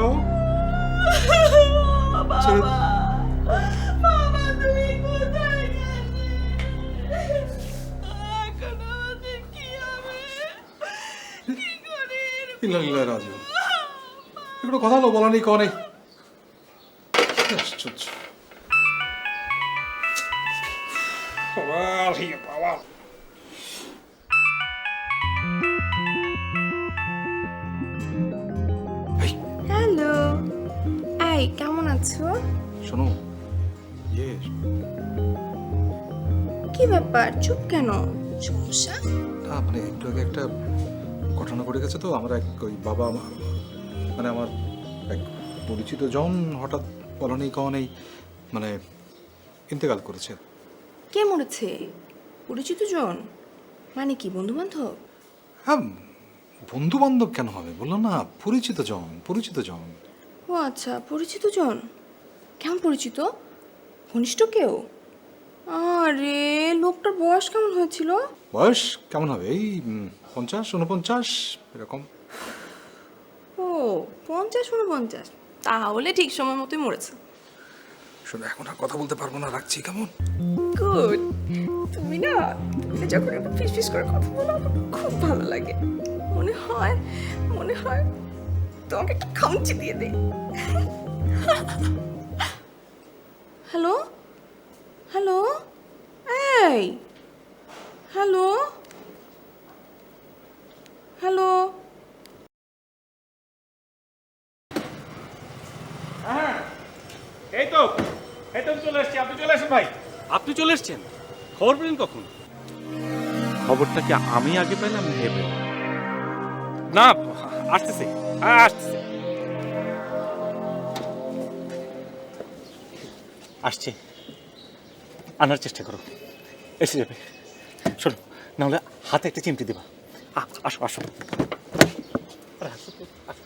দাও। ছেড়ে দাও। বাবা তুমি কোথায় গেলে? এখন আমাদের কি হবে? কি করে ইল্লা ইল্লা রাজু, এগুলো কথা হলো, বলা নেই, কওয়া নেই। আশ্চর্য। বাবা। হ্যালো, এই কেমন আছো? শোনো, ইয়ে, কি ব্যাপার, চুপ কেন? সমস্যা? না মানে একটু আগে একটা ঘটনা ঘটে গেছে তো। আমার এক ওই বাবা মানে আমার এক পরিচিত জন হঠাৎ বলা নেই কওয়া নেই মানে ইন্তেকাল করেছে। কে মরেছে? পরিচিত জন? মানে কি, বন্ধু বান্ধব? হ্যাঁ, বন্ধু বান্ধব কেন হবে, বললাম না, পরিচিত জন, পরিচিত জন। ও আচ্ছা, পরিচিত জন। কেমন পরিচিত? ঘনিষ্ঠ কেউ? আরে, লোকটার বয়স কেমন হয়েছিল? বয়স কেমন হবে, এই 50-49 এরকম। ও, 50-49। তাহলে ঠিক সময় মতোই মরেছে। শোনো, এখন আর কথা বলতে পারবো না, রাখছি, কেমন? গুড। তুমি না যখন একটু ফিসফিস করে কথা বলো, আমার খুব ভালো লাগে। মনে হয় তোমাকে একটা খামচি দিয়ে দেই। হ্যালো, হ্যালো, এই, হ্যালো, হ্যালো। এই তো চলে এসেছি। আপনি চলে আসেন ভাই। আপনি চলে এসেছেন? খবর পেলেন কখন? খবরটা কি আমি আগে পেলাম না হে পেলাম? না, আসতেছে, আসতেছে, আসছে। আনার চেষ্টা করো, এসে যাবে। শোনো, নাহলে হাতে একটা চিমটি দেবা। আসো আসো। আরে আসো তো, আসো।